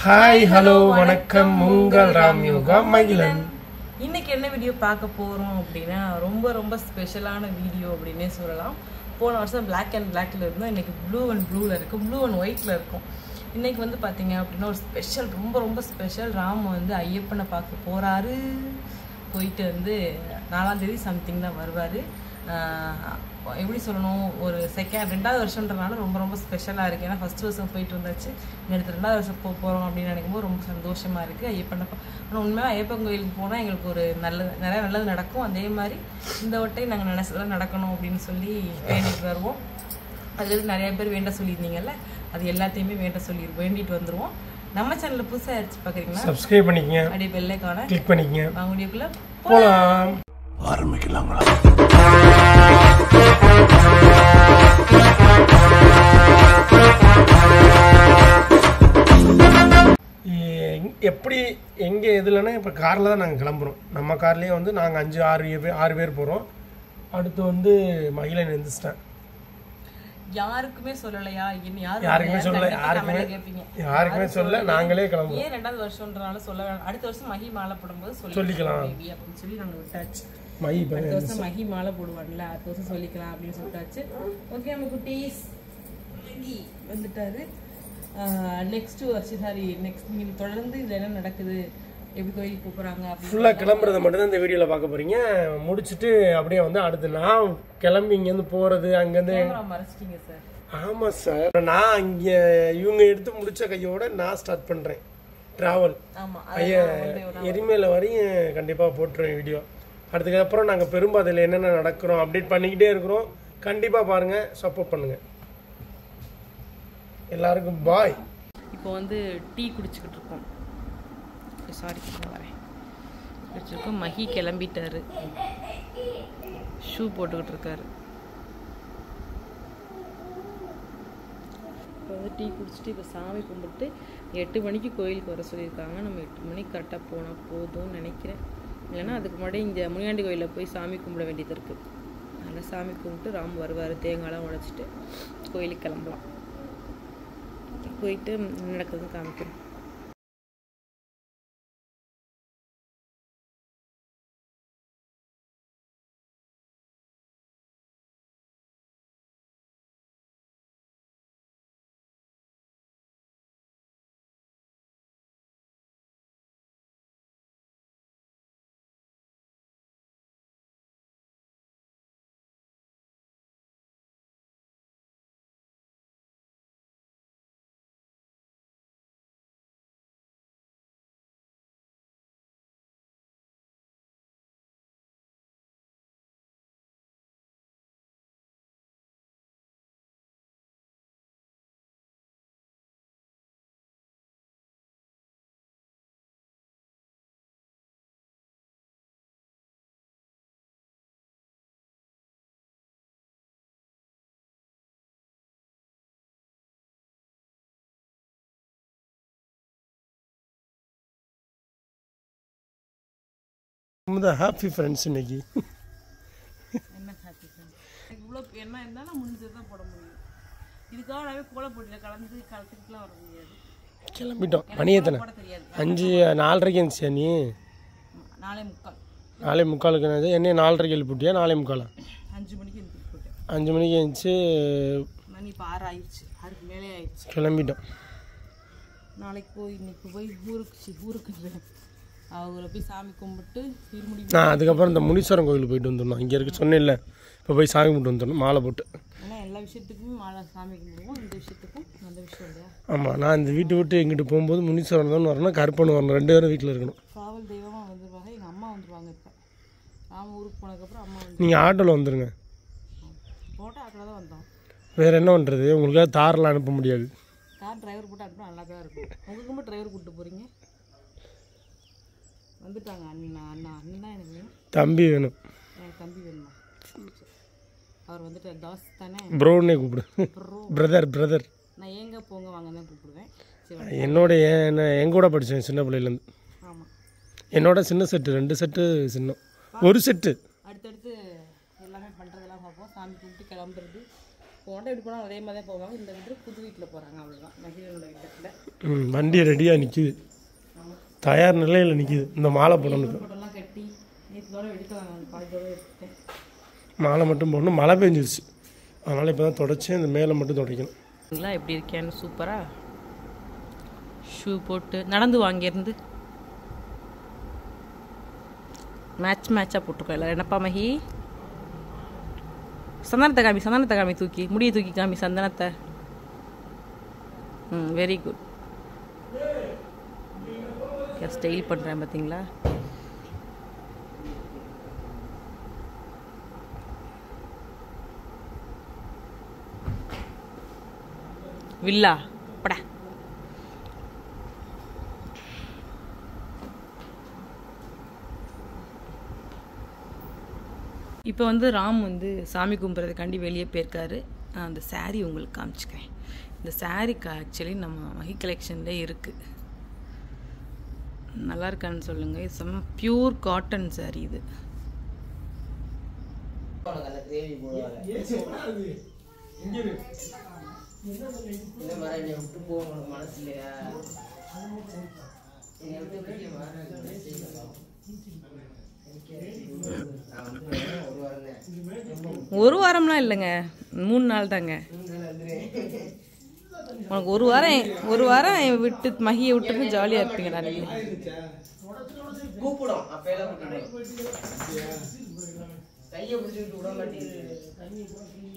Hi hello வணக்கம் உங்கள் ராம்யோகா மகிழன். இன்னைக்கு என்ன வீடியோ பார்க்க போகிறோம் அப்படின்னா ரொம்ப ரொம்ப ஸ்பெஷலான வீடியோ அப்படின்னே சொல்லலாம். போன வருஷம் பிளாக் அண்ட் பிளாக்ல இருந்தோம், இன்னைக்கு ப்ளூ அண்ட் ப்ளூவில் இருக்கும், ப்ளூ அண்ட் ஒயிட்டில் இருக்கும். இன்னைக்கு வந்து பார்த்தீங்க அப்படின்னா ஒரு ஸ்பெஷல், ரொம்ப ரொம்ப ஸ்பெஷல். ராம் வந்து ஐயப்பனை பார்க்க போகிறாரு. போயிட்டு வந்து 4ஆம் தேதி சம்திங் தான் வருவார். எப்படி சொல்லணும், ஒரு ரெண்டாவது வருஷன்றனால ரொம்ப ரொம்ப ஸ்பெஷலாக இருக்குது. ஏன்னா ஃபஸ்ட் வருஷம் போயிட்டு வந்தாச்சு, அடுத்து 2வது வருஷம் போகிறோம் அப்படின்னு நினைக்கும்போது ரொம்ப சந்தோஷமாக இருக்குது. ஐயப்பனை ஆனால் உண்மையாக ஐயப்பன் கோயிலுக்கு போனால் எங்களுக்கு ஒரு நிறைய நல்லது நடக்கும். அதே மாதிரி இந்த வட்டை நாங்கள் நினைச்சதெல்லாம் நடக்கணும் அப்படின்னு சொல்லி வேண்டிட்டு வருவோம். அதுலேருந்து நிறைய பேர் வேண்ட சொல்லியிருந்தீங்கல்ல, அது எல்லாத்தையுமே வேண்டிட்டு வந்துடுவோம். நம்ம சேனலில் புதுசாக ஆயிடுச்சு பார்க்குறீங்கன்னா சப்ஸ்கிரைப் பண்ணிக்கங்க, அப்படியே பெல்லைக்கான கிளிக் பண்ணிக்கங்க. வாங்க வீடியோக்குள்ளே போகலாம். ஆரம்பிக்கலாங்களா? எப்படி எங்கே எதுலன்னா இப்போ காரில் தான் நாங்கள் கிளம்புறோம். நம்ம கார்லேயே வந்து நாங்கள் 5-6 பேர் போகிறோம். அடுத்து வந்து மகிழன் எழுந்துச்சிட்டேன். யாருக்குமே சொல்லலையா? யாருக்குமே சொல்லல, யாருக்குமே சொல்ல, நாங்களே கிளம்புறோம். ஏன் 2வது வருஷம்ன்றனால சொல்ல வேணாம், அடுத்த வருஷம் மகி மாலை போடும்போது சொல்லிக்கலாம் அப்படின்னு சொல்லி நாங்கள் விட்டாச்சு. அடுத்த வருஷம் மகி மாலை போடுவாங்கல்ல, அடுத்த வருஷம் சொல்லிக்கலாம் அப்படின்னு சொல்லிட்டாச்சு. ஓகே, நம்ம குட்டீஸ் மகி வந்துட்டாரு. நெக்ஸ்ட் நீங்கள் தொடர்ந்து இதில் என்ன நடக்குது, எப்படி கோயிலுக்கு போகிறாங்க ஃபுல்லாக கிளம்புறதை மட்டும்தான் இந்த வீடியோவில் பார்க்க போகிறீங்க. முடிச்சுட்டு அப்படியே வந்து அடுத்து நான் கிளம்பி இங்கேருந்து போகிறது, அங்கேருந்து மறைச்சிட்டீங்க சார். ஆமாம் சார், நான் இங்கே இவங்க எடுத்து முடித்த கையோட நான் ஸ்டார்ட் பண்ணுறேன் ட்ராவல். எரிமேல வரையும் கண்டிப்பாக போட்டுருவேன் வீடியோ. அதுக்கப்புறம் நாங்கள் பெரும்பாதையில் என்னென்ன நடக்கிறோம் அப்டேட் பண்ணிக்கிட்டே இருக்கிறோம். கண்டிப்பாக பாருங்கள், சப்போர்ட் பண்ணுங்கள். எல்லாருக்கும் பாய். இப்போ வந்து டீ குடிச்சுக்கிட்டு இருக்கோம். சாரி, வரேன். குடிச்சிருக்கோம். மகி கிளம்பிட்டாரு, ஷூ போட்டுக்கிட்டு இருக்காரு. இப்போ வந்து டீ குடிச்சிட்டு இப்போ சாமி கும்பிட்டு 8 மணிக்கு கோயிலுக்கு வர சொல்லியிருக்காங்க. நம்ம 8 மணிக்கு கரெக்டாக போனால் போதும்னு நினைக்கிறேன். இல்லைன்னா அதுக்கு முன்னாடி இங்கே முனியாண்டி கோயிலில் போய் சாமி கும்பிட வேண்டியது இருக்குது. அதனால் சாமி கும்பிட்டு ராம் வருவார், தேங்காய்லாம் உடைச்சிட்டு கோயிலுக்கு கிளம்பலாம். போயிட்டு நடக்குதுன்னு காமிக்கிறோம். Happy friends. இன்னைக்கு என்ன ஹாப்பி ஃப்ரெண்ட்ஸ்? இவ்வளோ என்ன இருந்தாலும் முடிஞ்சது தான் போட முடியும். இதுக்காகவே கோல போட்டியில் கலந்துக்கிட்டுலாம் வர முடியாது. கிளம்பிட்டோம். மணி எத்தனை? 5:30 இருந்துச்சு. நீ 4:45 என்ன 4:30 எழுப்பிட்டியா? 4:45 5 மணிக்கு எழுந்திரிச்சு போட்டேன். 5 மணிக்கு எழுந்துச்சு. மணி இப்போ 6 ஆயிடுச்சு, 6க்கு மேலே ஆயிடுச்சு. கிளம்பிட்டோம். நாளைக்கு போய் இன்னைக்கு போய் ஊருக்கு அவங்கள போய் சாமி கும்பிட்டு திருமுடி. நான் அதுக்கப்புறம் இந்த முனீஸ்வரன் கோயிலுக்கு போயிட்டு வந்துடணும். இங்கே இருக்க சொன்னேன் இல்லை, இப்போ போய் சாமி கும்பிட்டு வந்துடணும் மாலை போட்டு. ஏன்னா எல்லா விஷயத்துக்குமே மாலை சாமி கும்பிடுவோம், இந்த விஷயத்துக்கும் நல்ல விஷயம் இல்லையா? ஆமாம், நான் இந்த வீட்டை விட்டு எங்கிட்டு போகும்போது முனீஸ்வரன் தான் வரணும், கருப்பன் வரணும், 2 பேரும் வீட்டில் இருக்கணும். காவல் தெய்வமாக வந்துடுவாங்க. எங்கள் அம்மா வந்துடுவாங்க. இப்போ நாம ஊருக்கு போனதுக்கப்புறம் அம்மா வந்து. நீங்கள் ஆட்டோவில் வந்துடுங்க. போட்டால் ஆட்டோவில் தான் வந்தோம். வேறு என்ன பண்ணுறது, உங்களுக்காக தாரெலாம் அனுப்ப முடியாது. கார் டிரைவர் போட்டு அனுப்பினா நல்லா தான் இருக்கும். உங்களுக்கு டிரைவர் கூப்பிட்டு போகிறீங்க. வந்துட்டாங்க அண்ணன் தான் எனக்கு வேணும். தம்பி வேணும். எனக்கு தம்பி வேணுமா? அவர் வந்துட்டு தாஸ் தானே, ப்ரோன்னே கூப்பிடு. பிரதர். நான் ஏங்க போங்க வாங்க தான் கூப்பிடுவேன். என் கூட படித்தேன் சின்ன பிள்ளையிலேருந்து. ஆமாம், என்னோட சின்ன செட்டு, 2 செட்டு சின்ன, ஒரு செட்டு. அடுத்தடுத்து எல்லாமே பண்ணுறதெல்லாம் பார்ப்போம். சாமி கும்பிட்டு கிளம்புறது போனால் எப்படி போனால் அதே மாதிரி தான் போவாங்க. இந்த வீட்டில் புது வீட்டில் போகிறாங்க, அவ்வளோதான். மகிழனோட வீட்டில் வண்டி ரெடியாக நிற்கிது, தயார் நிலையில் நிற்கிது. இந்த மாலை போடணும், போட்டெல்லாம் கட்டி நேற்றோட எடுக்கலாம், பாதியோட எடுத்துட்டேன். மாலை மட்டும் போடணும். மழை பெஞ்சிருச்சு, அதனால் இப்போ தான் தொடச்சேன். இந்த மேலே மட்டும் துடைக்கணும். எப்படி இருக்கேன்னு சூப்பராக ஷூ போட்டு நடந்து வாங்கியிருந்து மேட்சாக போட்டிருக்கோம் எல்லோரும். என்னப்பா மகி? சந்தனத்தை காமி தூக்கி முடியை தூக்கி காமி சந்தனத்தை. Very good. ஸ்டைல் பண்ணுறேன் பார்த்தீங்களா? வில்லா படா. இப்போ வந்து ராம் வந்து சாமி கும்பிட்றதுக்காண்டி வெளியே போயிருக்காரு. அந்த சாரீ உங்களுக்கு காமிச்சுக்கிறேன். இந்த சாரீக்கு ஆக்சுவலி நம்ம மஹி கலெக்ஷன்லேயே இருக்குது. நல்லா இருக்கான்னு சொல்லுங்கள். இது செம்ம பியூர் காட்டன் சாரீ. இது ஒரு வாரம்லாம் இல்லைங்க, 3 நாள் தாங்க. உனக்கு ஒரு வாரம் விட்டு மகியை விட்டு ஜாலியா இருப்பீங்கடா நீங்க.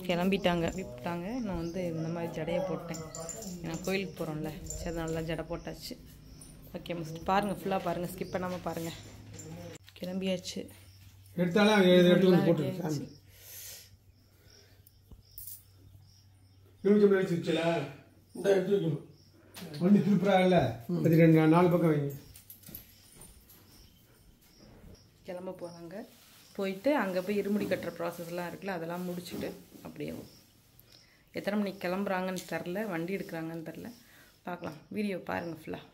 கிளம்பிட்டாங்க, விட்டாங்க. நான் வந்து இந்த மாதிரி ஜடையை போட்டேன். நான் கோயிலுக்கு போகிறோம்ல, சரி நல்லா ஜடை போட்டாச்சு. ஓகே மிஸ்ட் பாருங்கள், ஃபுல்லாக பாருங்கள், ஸ்கிப் பண்ணாமல் பாருங்கள். கிளம்பியாச்சு. கிளம்ப போகிறாங்க. போயிட்டு அங்கே போய் இருமுடி கட்டுற ப்ராசஸ்லாம் இருக்குல்ல, அதெல்லாம் முடிச்சுட்டு அப்படியே எத்தனை மணிக்கு கிளம்புறாங்கன்னு தெரில, வண்டி எடுக்கிறாங்கன்னு தெரில. பார்க்கலாம், வீடியோ பாருங்கள் ஃபுல்லாக.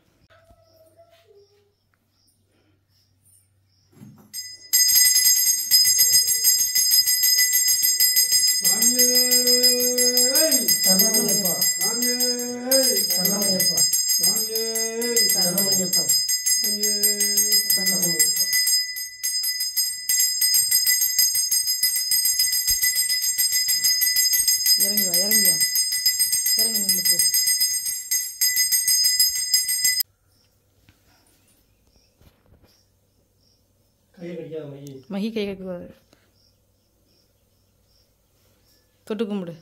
மகி கை கட்டுவாரு, தொட்டு கும்பிடு.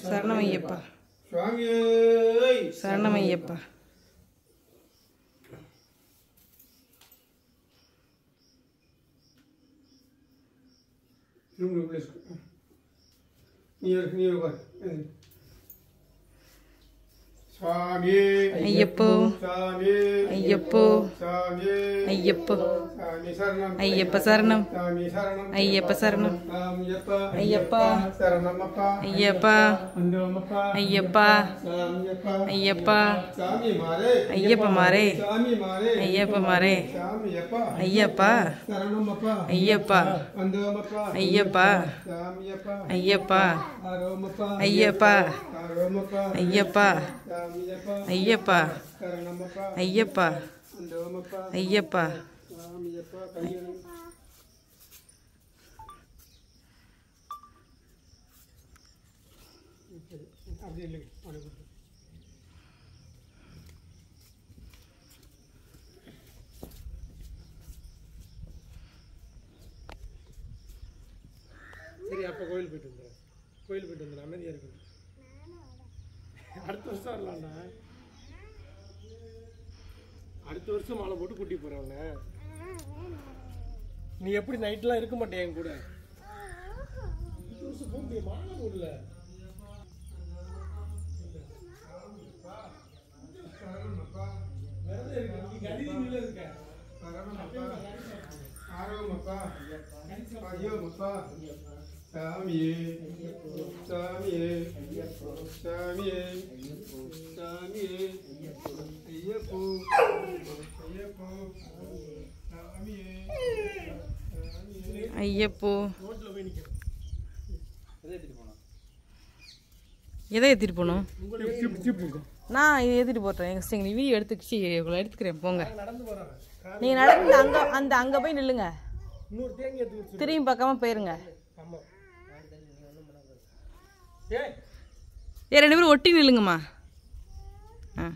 சரணமையப்பா, சரணமையப்பா. ஐயப்போ ஐயப்போ ஐயப்போ ஐயப்ப சரணம், ஐயப்ப சரணம், ஐயப்பா ஐயப்பா ஐயப்பா ஐயப்பா ஐயப்ப மாரே ஐயப்ப மாரே ஐயப்பா ஐயப்பா ஐயப்பா ஐயப்பா ஐயப்பா ஐயப்பா ஐயப்பா ஐயப்பா ஐயப்பா. சரி, அப்போ கோயில் போயிட்டு வந்துடுறேன். கோயில் போயிட்டு வந்துடுறேன், அமைதியாக இருக்குது. அடுத்த வருஷம் வரலாம்டா, அடுத்த வருஷம் மாலை போட்டு கூட்டி போறவன. நீ எப்படி நைட்லாம் இருக்க மாட்டேன் என் கூட? மாலை போடல. சாமியே சாமியே சாமியே சாமியே ஐயப்போ ஐயப்போ சாமியே ஐயப்போ ரோட்ல போய் நிக்கிறேன். எதை ஏற்றிட்டு போகணும்? உங்களுக்கு நான் இதை ஏற்றிட்டு போட்டேன். எங்கள் எங்கள் வீடியோ எடுத்துக்கிறேன் போங்க. நடந்து போறாங்க. நீங்கள் நடந்து அங்கே போய் நில்லுங்க. இன்னொரு தேங்கி எடுத்து வச்சு. திரும்பி பார்க்காம போயிருங்க. ஆமா. ஏ 2 பேரும் ஒட்டி நில்லுங்கம்மா. ஆ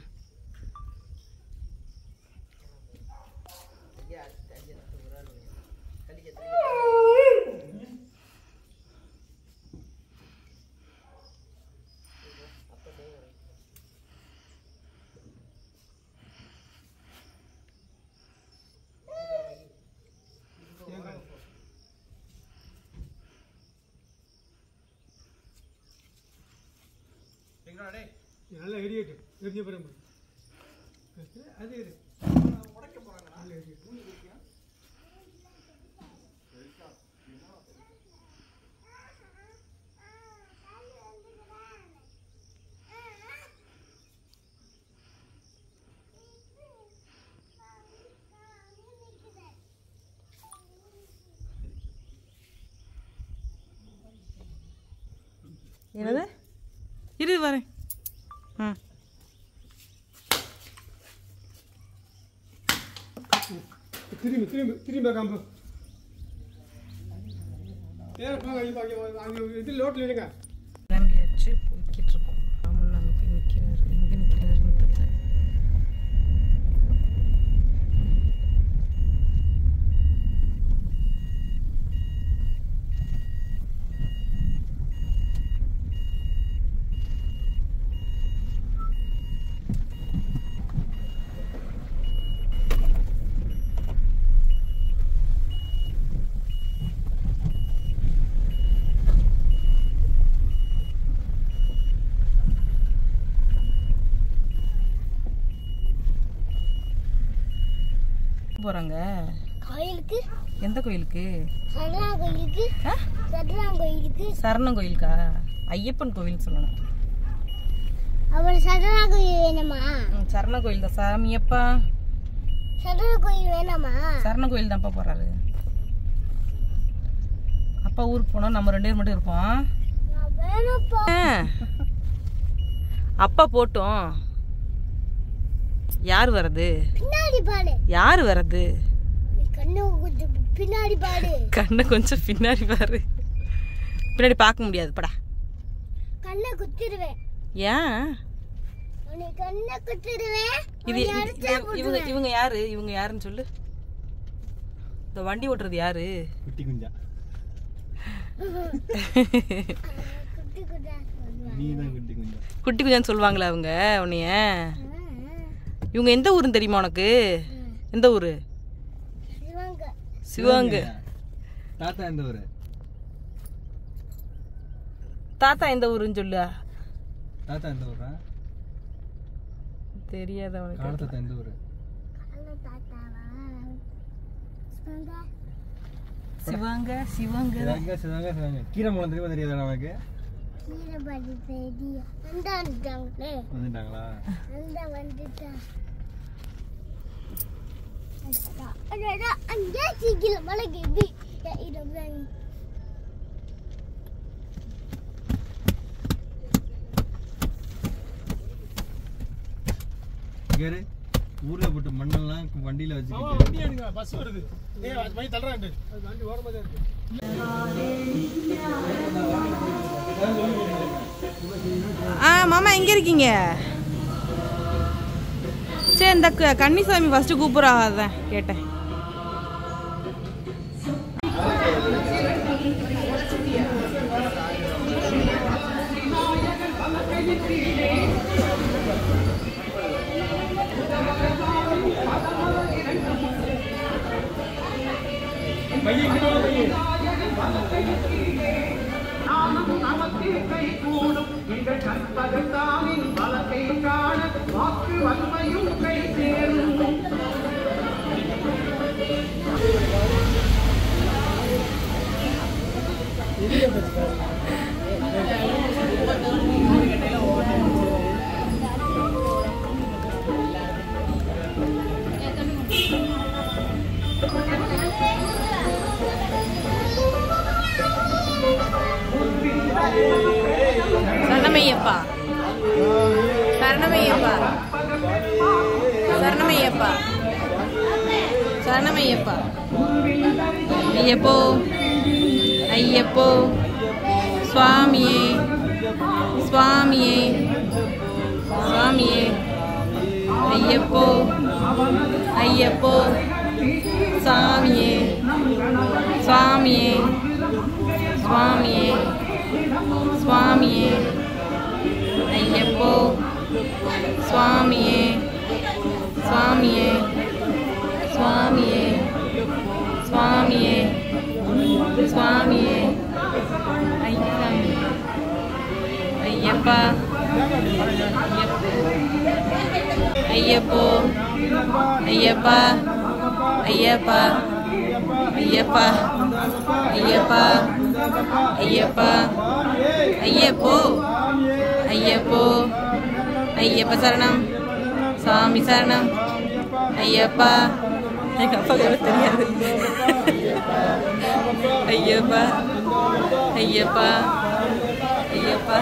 நல்லா எரியிட்டு எரிய போகிறேன். அது உடைக்க போகிறாங்க. என்னது? இரு வரேன். ஆ திரும்பி காம்பு. இது லோட்டில் இருங்க. கிளம்பியாச்சு, போய்கிட்டு இருக்கோம். ராமன் அங்கே போய் நிற்கிறாரு. எங்கே நிற்கிறாருன்னு தெரியல. போறாங்க கோயிலுக்கு. எந்த கோயிலுக்கு? சரணா கோயிலுக்கு. சரணா கோயிலுக்கு. சரணம் கோயிலுக்கா? ஐயப்பன் கோவில் சொல்லணும். அவர் சரணா கோயில் வேணுமா? சரண கோயில் தான் சாமியப்பா. சரணா கோயில் வேணாமா? சரண கோயில் தான்ப்பா போறாரு. அப்பா ஊருக்கு போனோம், நம்ம 2 பேர் மட்டும் இருப்போம். வேணப்பா. அப்பா போட்டோம். யார் வர்றது? பின்னாடி பாடு. யார் வர்றது? கண்ணு கொஞ்சம் பின்னாடி பாடு. கண்ணை கொஞ்சம் பின்னாடி பாரு. பின்னாடி பார்க்க முடியாது படா. கண்ணை குத்திடுவேன். ஏன்? உனக்கு கண்ணை குத்திடுவேன். இது இவங்க யாரு? இவங்க யாருன்னு சொல்லு. இந்த வண்டி ஓட்டுறது யாரு? குட்டி குஞ்சா. குட்டி குட்டா சொல்லுவாங்க. நீதான் குட்டி குஞ்சா. குட்டி குஞ்சான்னு சொல்லுவாங்களா அவங்க உன்னைய? இவங்க எந்த ஊருன்னு தெரியுமா உனக்கு? எந்த ஊரு? சிவங்க. சிவங்க. தாத்தா எந்த ஊரு? தாத்தா எந்த ஊருன்னு சொல்லு. தாத்தா எந்த ஊரா? தெரியாத உனக்கு. தாத்தா எந்த ஊரு? தாத்தாவா? சிவங்க. சிவங்க. கீரமூலம் தெரியுமா? தெரியாதா நமக்கு? கீரபாடி தெரியும். வந்துட்டாங்களே. வந்துட்டாங்களா? வந்துட்டான். அடடா அங்கே சீக்கிரம் மலைக்கு எப்படி இருப்பாங்க. கேரு ஊர்ல போட்டு மண்ணெல்லாம் வண்டியில வச்சுக்கிட்டு பஸ் வருது. வண்டி தள்ளுறாங்க. வண்டி ஓரமா தான் இருக்கு. மாமா எங்க இருக்கீங்க? சரி, இந்த கன்னிசாமி ஃபர்ஸ்ட் கூப்பிடாதான் கேட்டேன். சரணமையப்பா சரணமையப்பா சரணமையப்பா ஐயப்போ ஐயப்போ சுவாமியே சுவாமியே சுவாமியே ஐயப்போ ஐயப்போ சாமியே சுவாமியே சுவாமியே சுவாமியே ஐயப்போ சுவாமியே சுவாமியே சுவாமியே சுவாமியே சுவாமியே ஐயப்பா ஐயப்போ ஐயப்பா ஐயப்பா ஐயப்பா ஐயப்பா ஐயப்பா ஐயப்போ ஐயப்போ ஐயப்ப சரணம் சாமி சரணம் ஐயப்பா எங்கள் அப்பாவுக்கு தெரியாது ஐயப்பா ஐயப்பா ஐயப்பா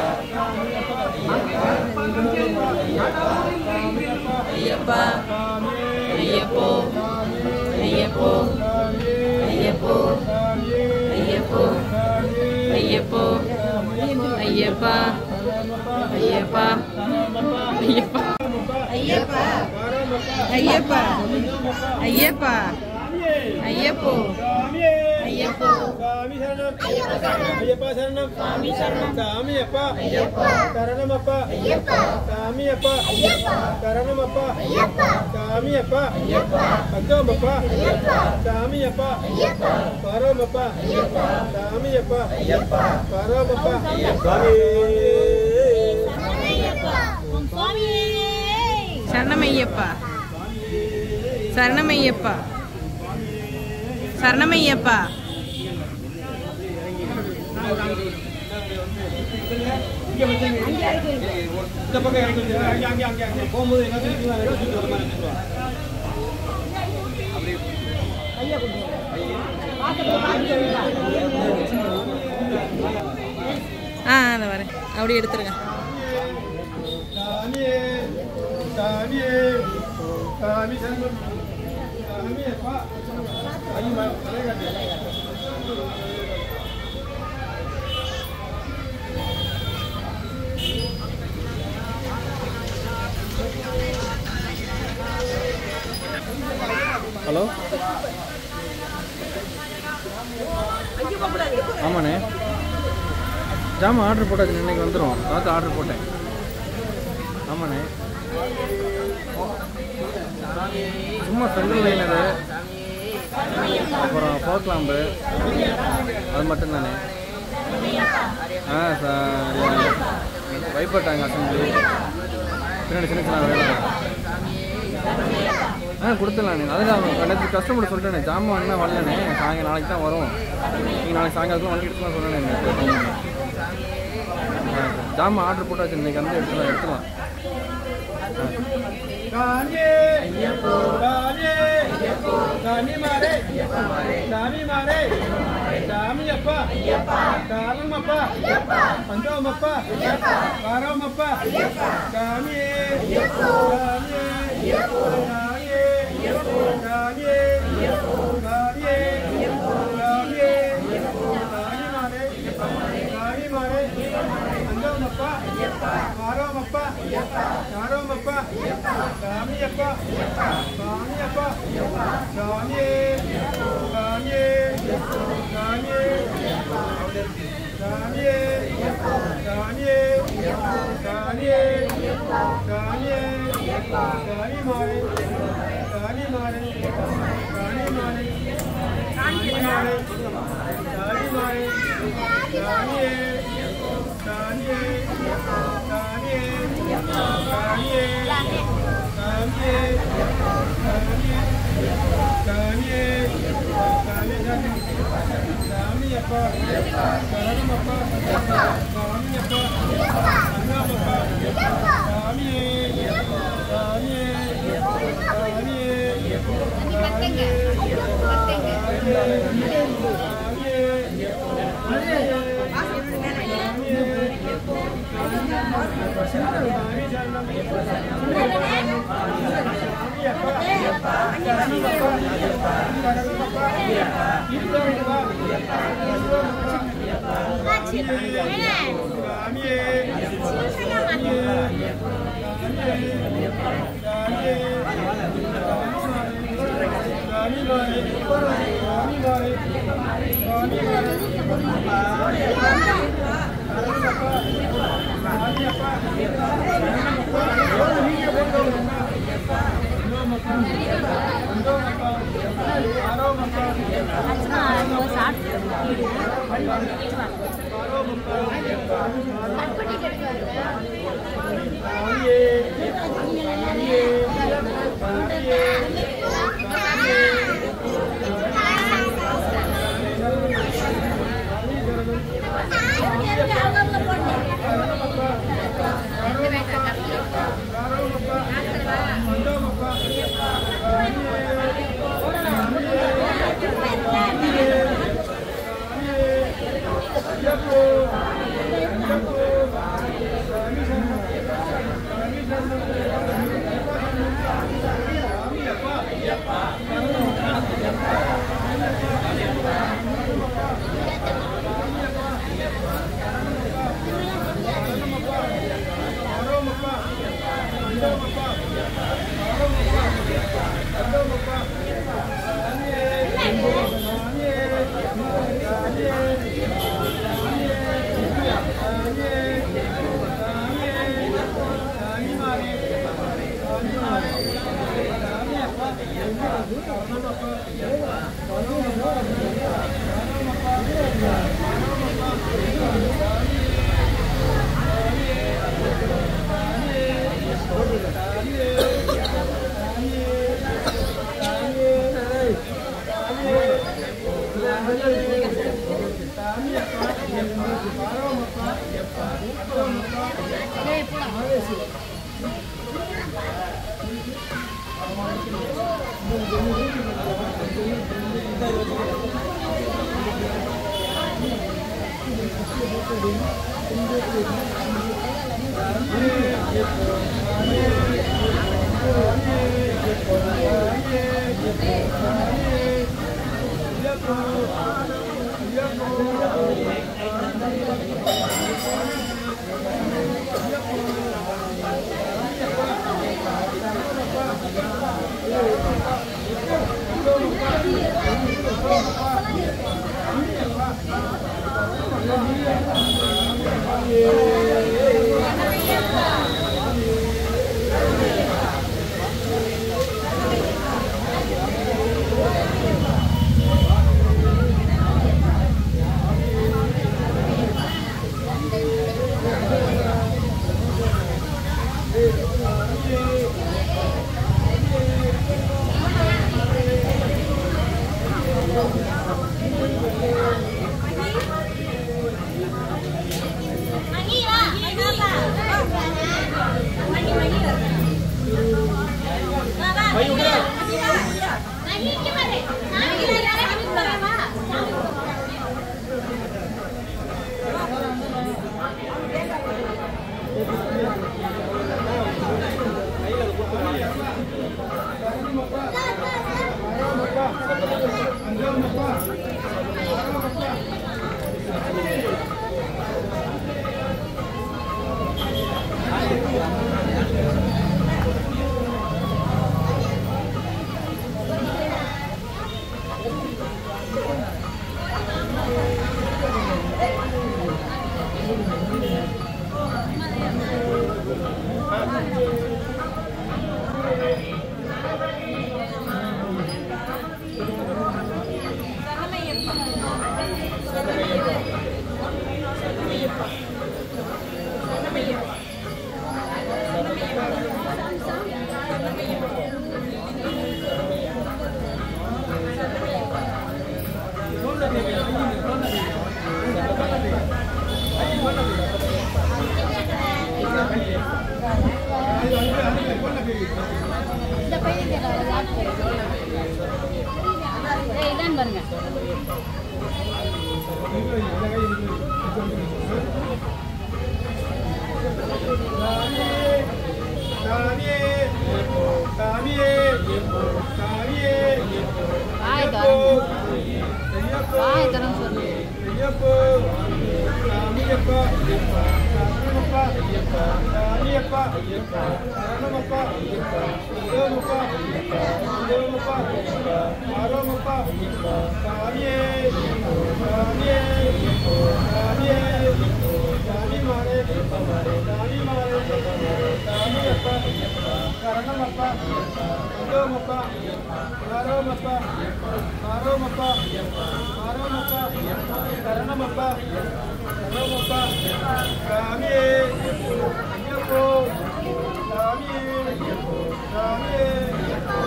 ஐயப்பா ஐயப்போ ஐயப்போ ஐயப்போ ஐயப்போ ஐயப்போ ஐயப்பா ஐயப்பா ஐயப்பா ஐயப்பா ஐயப்பா ஐயப்பா ஐயப்போ ஐயப்போ ஐயப்பா சரணம் சாமியப்பா சரணமப்பா சாமியப்பா சரணமப்பா சாமியப்பா அங்கமப்பா சாமியப்பா பரமப்பா சாமியப்பா பரமப்பா சரணமையப்பா சரணமையப்பா சரணமையப்பா போகும்போது அந்த வரேன் அப்படி எடுத்துருங்க ஹலோ ஆமாண்ணே ஜாமான் ஆர்டர் போட்டாச்சு இன்னைக்கு வந்துடும் பார்த்து ஆர்டர் போட்டேன் ஆமாண்ணே சும்மா சென்ட்ரல் லைனரு அப்புறம் ஃபோர் கிளாம்பு அது மட்டும்தானே வைப்பர் டேங்க் அசம்பிளி பின்னாடி சின்ன சின்ன வேலை கொடுத்துடலாண்ணே அதுதான் நேற்று கஸ்டமர் சொல்லிட்டேனே ஜாமான் என்ன வரலண்ணே சாயங்காலம் நாளைக்கு தான் வரும் நீங்கள் நாளைக்கு சாயங்காலத்தில் வண்டி எடுத்துலாம் சொன்னேன் ஜாமான் ஆர்டர் போட்டாச்சு இன்னைக்கு வந்து எடுத்துலாம் Terima kasih. இதான் பாருங்க.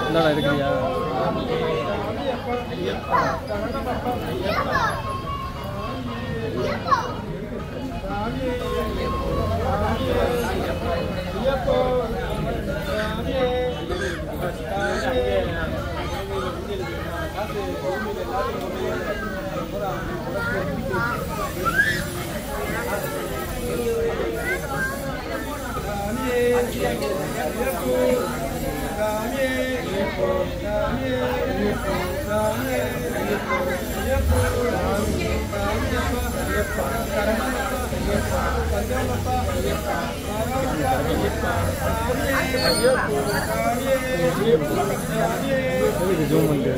என்னடா இருக்கிறியா? ஜூம் பண்ணிட்டு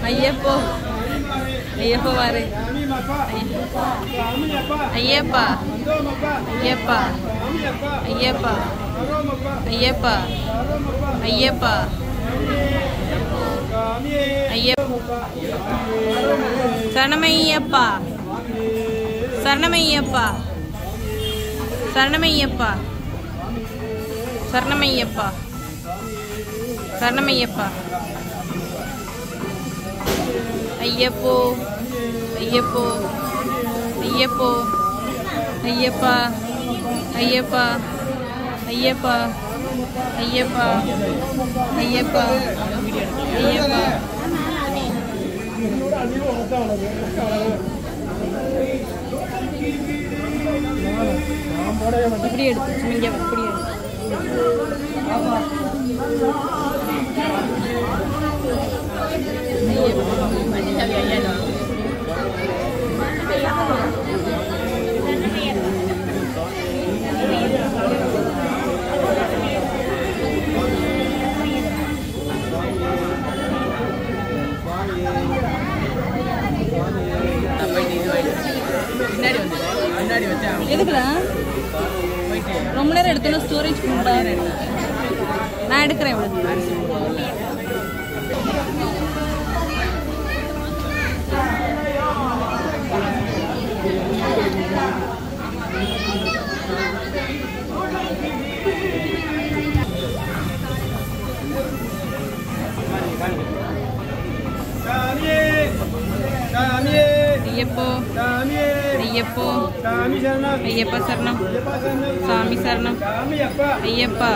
ஐயப்போ ஐயப்போ வாரு ஐயப்பா ஐயப்பா ஐயப்பா ஐயப்பா ஐயப்பா ஐயப்பா சரணமையப்பா சரணமையப்பா சரணமையப்பா சரணமையப்பா சரணமையப்பா ஐயப்போ ஐயப்போ ஐயப்போ ஐயப்பா ஐயப்பா ஐயப்பா ஐயப்பா ஐயப்பா ஐயப்பா இப்படி எடுத்து இங்கே இப்படி எதுக்குல ரொம்ப நேரம் எடுத்தோன்னா ஸ்டோரேஜ் நான் எடுக்கிறேன் ஐயப்போ ஐயப்போ ஐயப்பா சரணம் சாமி சரணம் ஐயப்பா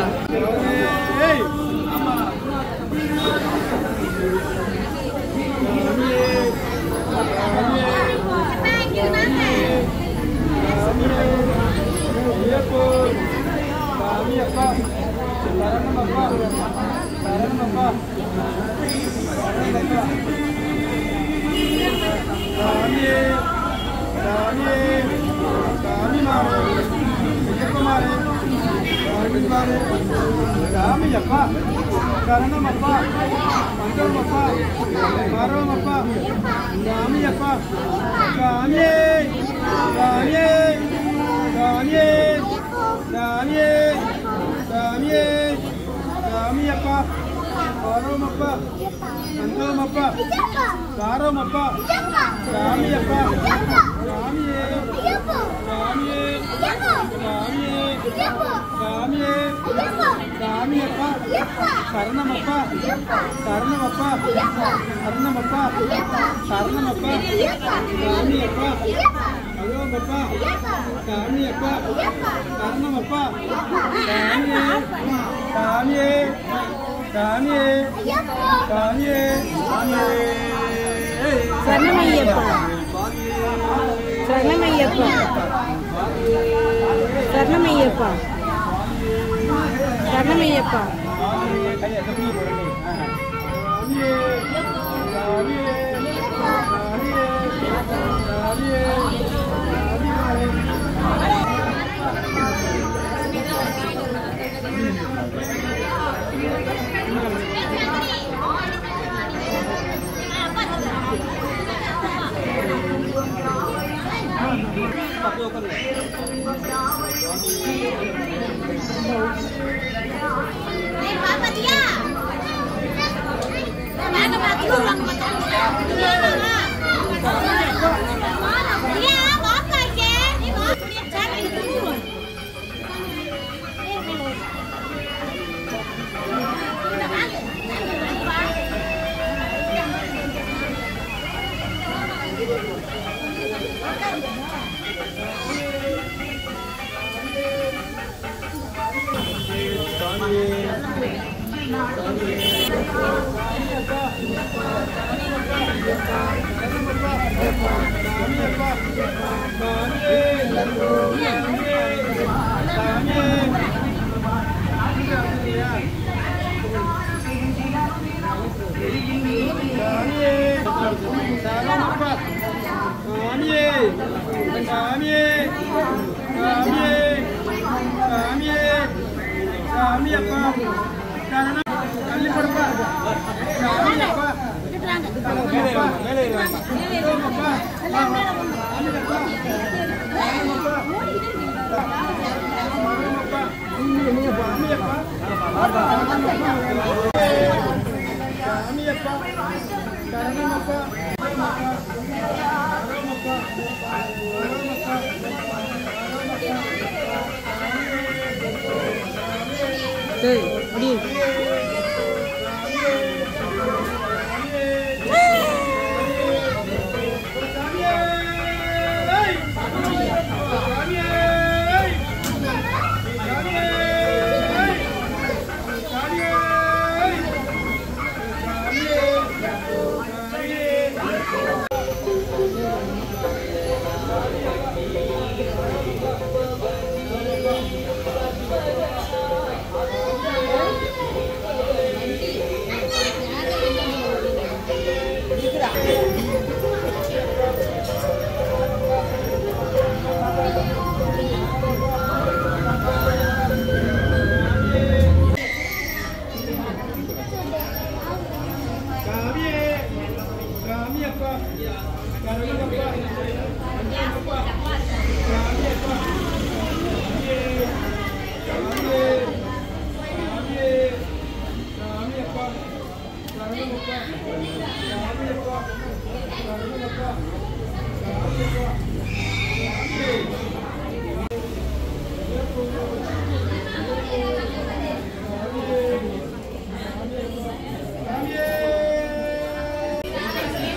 சரணமையப்பா சரணமையப்பா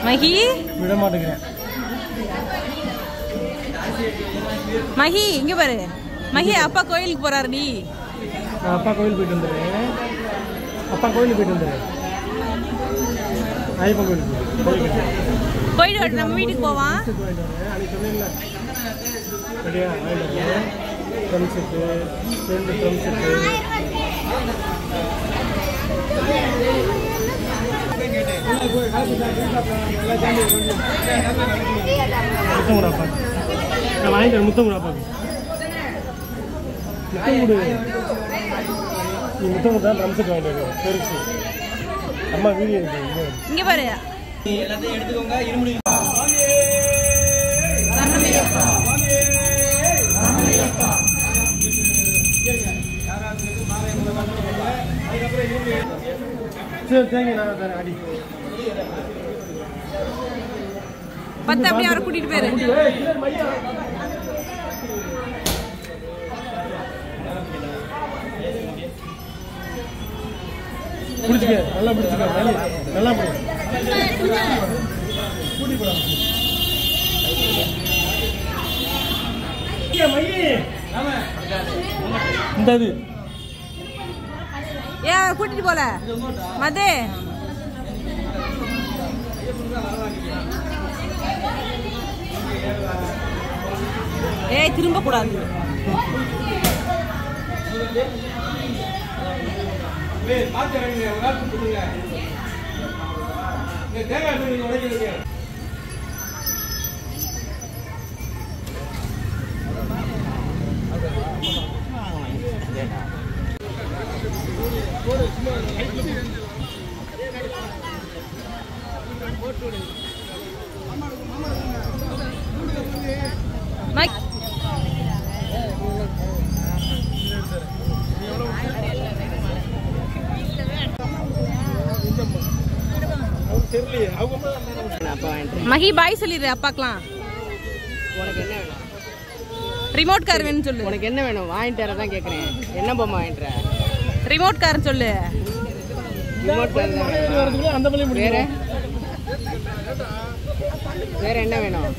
மகி விட மாட்டேங்கிறேன். மகி இங்க பாரு. மகி அப்பா கோயிலுக்கு போறாரு. நீ நான் அப்பா கோயில் போயிட்டு வந்துடுறேன். அப்பா கோயிலுக்கு போயிட்டு வந்துடுறேன். ஐயப்பன் கோயிலுக்கு போயிட்டு நம்ம வீட்டுக்கு போவான். அன்னைக்கு சொன்னேன்ல சரியா? ட்ரம் செட்டு 2 ட்ரம் செட்டு முத்தமுடாப்பா நான் வாங்கிட்டேன். முத்தமுடாப்பா முத்தம் கொடு. நீ முத்தம் கொடுத்தா ட்ரம் செட் வாங்கிட்டு பெருசு. அம்மா வீடியோ இருக்கு இங்க பாரு. எல்லாத்தையும் எடுத்துக்கோங்க. இருமுடி சரி தேங்க்யூ. நான் தரேன் அடி 10 அப்படியே அவரை கூட்டிட்டு போயிரு. பிடிச்சிக்க நல்லா பிடிச்சிக்க நல்லா பிடி கூட்டி போடா. இந்த இது ஏன் கூட்டிட்டு போல மதே? ஏய் திரும்ப கூடாது. மகி பாய் சொல்லிடு அப்பாக்கலாம். உனக்கு என்ன வேணும்? ரிமோட் கார் வேணும்னு சொல்லு. உனக்கு என்ன வேணும்? வாங்கிட்டு வரதான் கேட்குறேன். என்ன பொம்மை வாங்கிட்டு வர? ரிமோட் கார் சொல்லு. ரிமோட் கார் தான். அந்த பள்ளி வேற வேற என்ன வேணும்?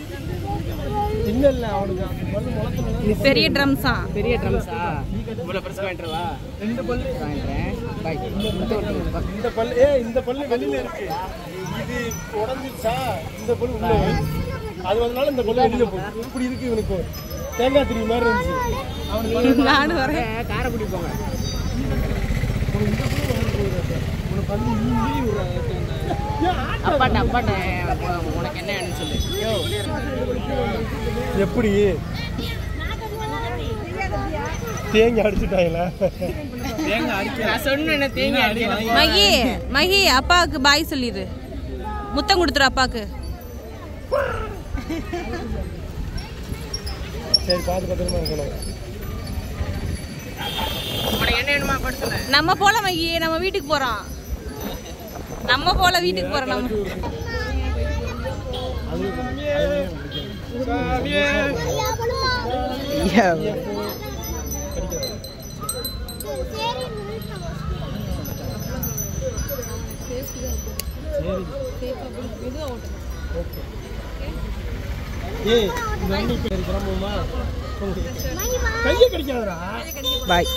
இல்ல இல்ல அவனுக்கு பெரிய ட்ரம்ஸா? பெரிய ட்ரம்ஸா? இவ்வளோ பெருசு வாங்கிட்டு வா. 2 பல்லு வாங்கிட்டேன். பாய். இந்த பல்லு இந்த பல்லு வெளியில இருக்கு. இது உடஞ்சிருச்சா? இந்த பல்லு உள்ள அது வந்தனால இந்த பல்லு வெளியில போகுது. இப்படி இருக்கு இவனுக்கு. தேங்காய் திரி மாதிரி இருந்துச்சு. நானும் வரேன். காரைக்குடி போங்க. அப்பாட்ட உனக்கு என்ன வேணும்னு சொல்லு. எப்படி தேங்காய் அடிச்சுட்டாங்களா? நான் சொன்னேன் தேங்காய் அடிக்கலாம். மகி மகி அப்பாவுக்கு பாய் சொல்லிடு. முத்தம் கொடுத்துரு அப்பாவுக்கு. சரி பார்த்து பத்திரமா இருக்கணும். உனக்கு என்ன வேணுமா படுத்துல? நம்ம போல மகி நம்ம வீட்டுக்கு போறோம். நம்ம போல வீட்டுக்கு போறோம். நம்ம கையை கடிக்காதடா. பாய்.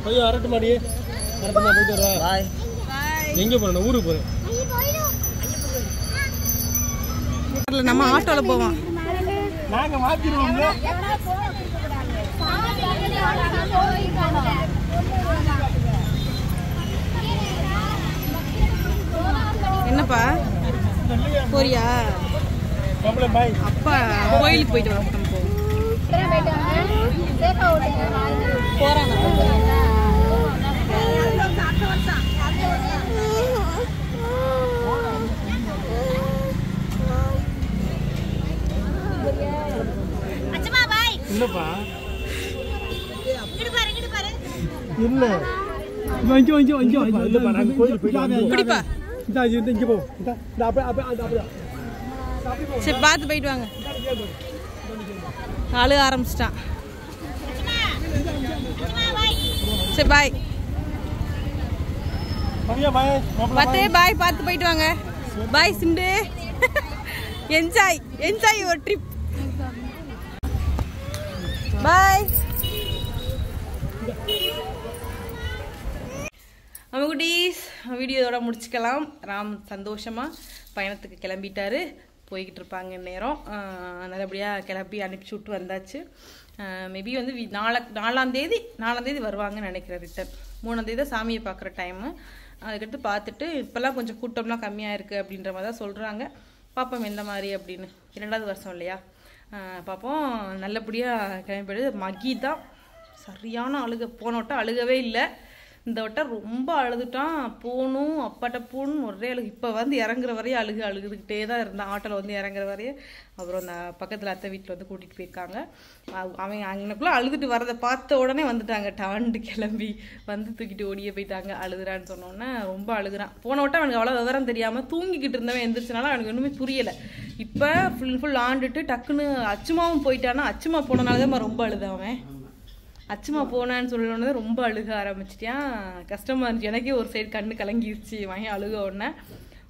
ஐயோ அரட்டு மாடி அரட்டுமா போயிட்டு வரா. பாய். எங்க போறேன்? ஊருக்கு போறேன். நம்ம ஆட்டோல போவோம். நாங்க மாத்திடுவோம். என்னப்பா போறியா? பாய். அப்பா கோயிலுக்கு போயிட்டு வரோம். போறாங்க. என்னப்பா இல்ல பிடிப்பா சரி பார்த்து போயிட்டு வாங்க. அழுக ஆரம்பிச்சிட்டான். சரி பாய் பார்த்து பாய் பார்த்து போயிட்டு வாங்க. பாய் சிண்டு. Enjoy enjoy your trip. Bye. நம்ம குட்டீஸ் வீடியோவோட முடிச்சுக்கலாம். ராம் சந்தோஷமாக பயணத்துக்கு கிளம்பிட்டாரு. போய்கிட்டு இருப்பாங்க நேரம். நல்லபடியாக கிளம்பி அனுப்பிச்சி விட்டு வந்தாச்சு. மேபி வந்து நாலாம் தேதி வருவாங்கன்னு நினைக்கிறேன். ரிட்டன் 3ஆம் தேதி தான் சாமியை பார்க்குற டைமு. அதுக்கடுத்து பார்த்துட்டு இப்போல்லாம் கொஞ்சம் கூட்டம்லாம் கம்மியாக இருக்குது அப்படின்ற மாதிரி தான் சொல்கிறாங்க. பார்ப்போம் எந்த மாதிரி அப்படின்னு. 2வது வருஷம் இல்லையா, பார்ப்போம். நல்லபடியாக கிளம்பிடுது. மகி தான் சரியான அழுக. போன வட்டம் அழுகவே இல்லை, இந்த வட்டம் ரொம்ப அழுதுட்டான். போகணும் அப்பாட்ட போகணும் ஒரே அழுகு. இப்போ வந்து இறங்குற வரையும் அழுதுகிட்டே தான் இருந்தான். ஆட்டோவில் வந்து இறங்குற வரையும். அப்புறம் அந்த பக்கத்தில் அத்தை வீட்டில் வந்து கூட்டிகிட்டு போயிருக்காங்க. அவன் அங்கனக்குள்ளே அழுதுட்டு வரதை பார்த்த உடனே வந்துட்டாங்க. டாண்டு கிளம்பி வந்து தூக்கிட்டு ஓடியே போயிட்டாங்க. அழுதுறான்னு சொன்னோன்னே ரொம்ப அழுகுறான். போன வட்டம் அவனுக்கு அவ்வளோ விவரம் தெரியாமல் தூங்கிக்கிட்டு இருந்தவன் எந்திரிச்சனால அவனுக்கு ஒன்றுமே புரியலை. இப்போ ஃபுல் ஆண்டுட்டு டக்குன்னு அச்சுமாவும் போயிட்டானா. அச்சுமா போனனால தான் ரொம்ப அழுதாவன். அச்சுமா போனான்னு சொல்லணுன்னு ரொம்ப அழுக ஆரம்பிச்சிட்டியான். கஷ்டமாக இருந்துச்சு. எனக்கே ஒரு சைடு கண்ணு கலங்கிருச்சு வாங்கி அழுக உடனே.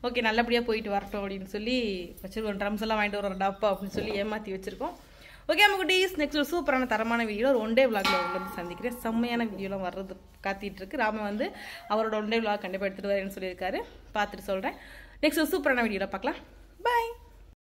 ஓகே நல்லபடியாக போயிட்டு வரட்டும் அப்படின்னு சொல்லி வச்சுருக்கோம். ட்ரம்ஸ் எல்லாம் வாங்கிட்டு வர டாப்பா அப்படின்னு சொல்லி ஏமாற்றி வச்சுருக்கோம். ஓகே நம்ம குட்டீஸ் நெக்ஸ்ட் ஒரு சூப்பரான தரமான வீடியோ ஒரு ஒன் டே விளாக்ல வந்து சந்திக்கிறேன். செம்மையான வீடியோலாம் வர்றது காத்திட்டு இருக்கு. ராம வந்து அவரோட ஒன் டே விளாக் கண்டிப்பாக எடுத்துகிட்டு வரேன்னு சொல்லியிருக்காரு. பார்த்துட்டு சொல்கிறேன். நெக்ஸ்ட் ஒரு சூப்பரான வீடியோவில் பார்க்கலாம். பாய்.